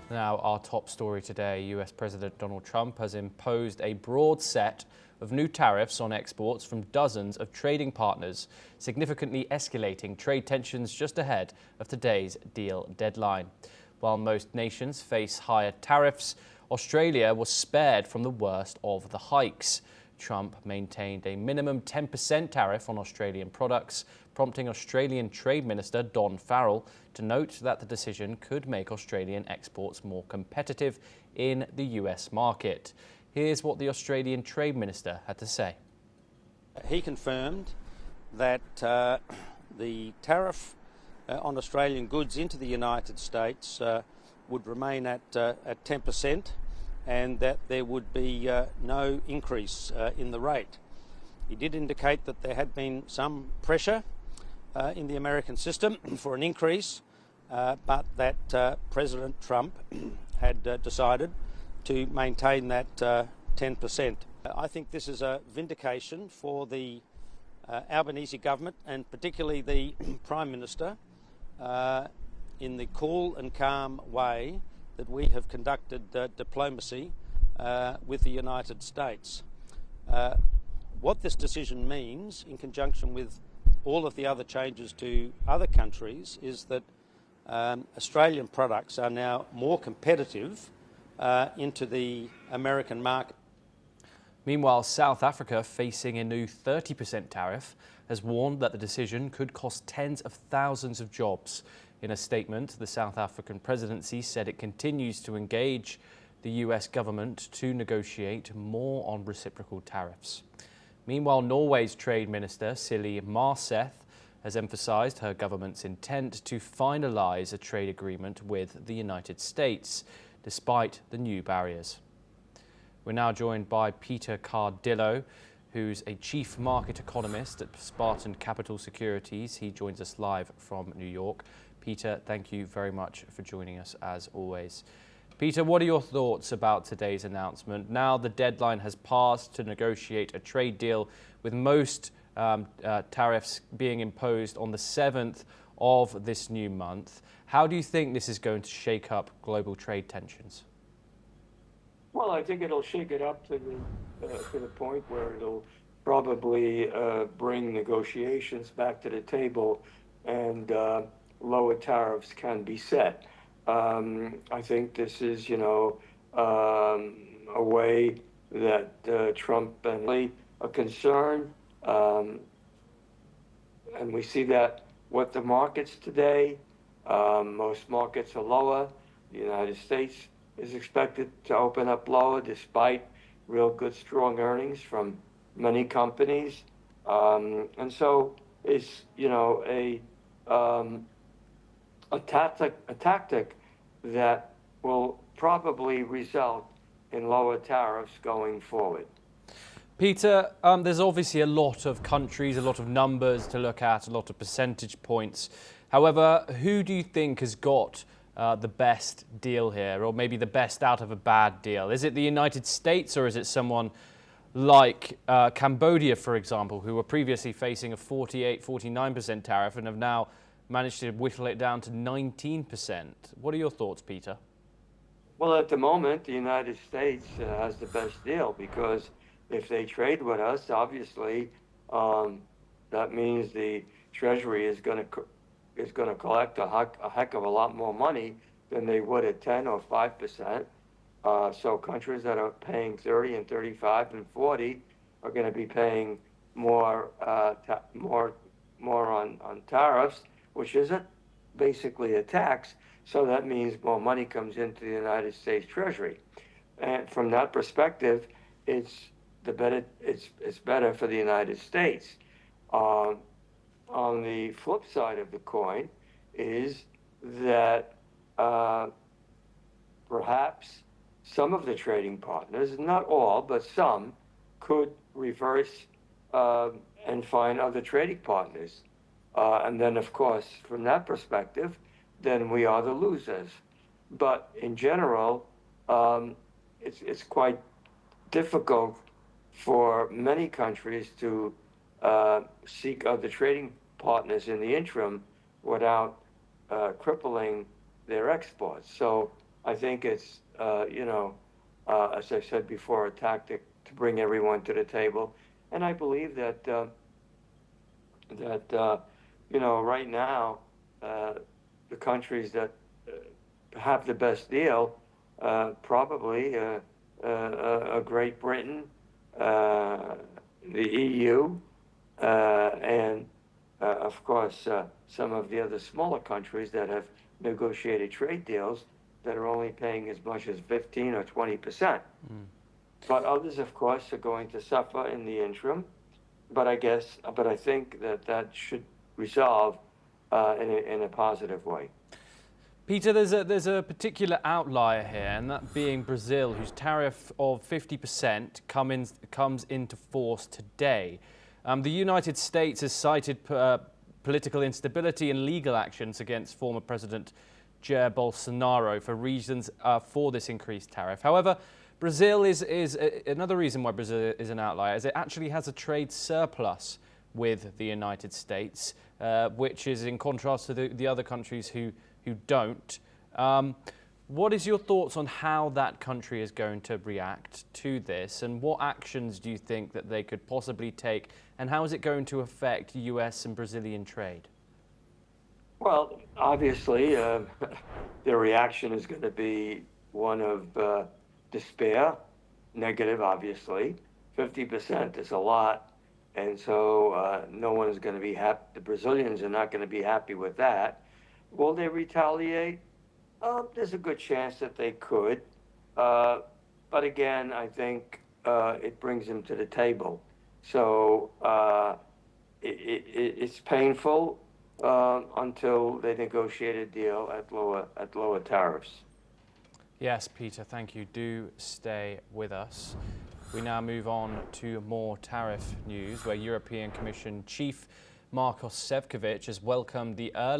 Now, our top story today, US President Donald Trump has imposed a broad set of new tariffs on exports from dozens of trading partners, significantly escalating trade tensions just ahead of today's deal deadline. While most nations face higher tariffs, Australia was spared from the worst of the hikes. Trump maintained a minimum 10% tariff on Australian products, prompting Australian Trade Minister Don Farrell to note that the decision could make Australian exports more competitive in the US market. Here's what the Australian Trade Minister had to say. He confirmed that the tariff on Australian goods into the United States would remain at 10%. And that there would be no increase in the rate. He did indicate that there had been some pressure in the American system for an increase, but that President Trump had decided to maintain that 10%. I think this is a vindication for the Albanese government and particularly the Prime Minister in the cool and calm way that we have conducted diplomacy with the United States. What this decision means, in conjunction with all of the other changes to other countries, is that Australian products are now more competitive into the American market. Meanwhile, South Africa, facing a new 30% tariff, has warned that the decision could cost tens of thousands of jobs. In a statement, the South African presidency said it continues to engage the US government to negotiate more on reciprocal tariffs. Meanwhile, Norway's Trade Minister, Silje Marseth, has emphasized her government's intent to finalize a trade agreement with the United States, despite the new barriers. We're now joined by Peter Cardillo, who's a chief market economist at Spartan Capital Securities. He joins us live from New York. Peter, thank you very much for joining us as always. Peter, what are your thoughts about today's announcement? Now the deadline has passed to negotiate a trade deal, with most tariffs being imposed on the 7th of this new month. How do you think this is going to shake up global trade tensions? Well, I think it'll shake it up to the point where it'll probably bring negotiations back to the table, and lower tariffs can be set. I think this is, a way that Trump and a concern, and we see that with the markets today. Most markets are lower. The United States is expected to open up lower despite real good, strong earnings from many companies. And so it's, a tactic that will probably result in lower tariffs going forward. Peter, there's obviously a lot of countries, a lot of numbers to look at, a lot of percentage points. However, who do you think has got the best deal here, or maybe the best out of a bad deal? Is it the United States, or is it someone like Cambodia, for example, who were previously facing a 49% tariff and have now managed to whittle it down to 19%. What are your thoughts, Peter? Well, at the moment, the United States has the best deal, because if they trade with us, obviously, that means the Treasury is going to collect a heck of a lot more money than they would at 10 or 5%. So countries that are paying 30 and 35 and 40 are going to be paying more on tariffs, which isn't basically a tax. So that means more money comes into the United States Treasury. And from that perspective, it's better for the United States. On the flip side of the coin is that perhaps some of the trading partners, not all, but some, could reverse and find other trading partners. And then, of course, from that perspective, then we are the losers. But in general, it's quite difficult for many countries to seek other trading partners in the interim without crippling their exports. So I think it's, as I said before, a tactic to bring everyone to the table. And I believe that, right now, the countries that have the best deal, probably Great Britain, the EU, and of course some of the other smaller countries that have negotiated trade deals that are only paying as much as 15 or 20%. But others, of course, are going to suffer in the interim. But I think that should resolve in a positive way. Peter, there's a particular outlier here, and that being Brazil, whose tariff of 50% comes into force today. The United States has cited political instability and legal actions against former President Jair Bolsonaro for reasons for this increased tariff. However, Brazil is another reason why Brazil is an outlier, is it actually has a trade surplus with the United States, which is in contrast to the other countries who don't. What is your thoughts on how that country is going to react to this, and what actions do you think that they could possibly take, and how is it going to affect US and Brazilian trade? Well, obviously, the reaction is going to be one of despair, negative, obviously. 50% is a lot, and so no one is going to be happy. The Brazilians are not going to be happy with that. Will they retaliate? There's a good chance that they could. But again, I think it brings them to the table. So it's painful until they negotiate a deal at lower tariffs. Yes, Peter, thank you. Do stay with us. We now move on to more tariff news, where European Commission Chief Markos Šefčovič has welcomed the early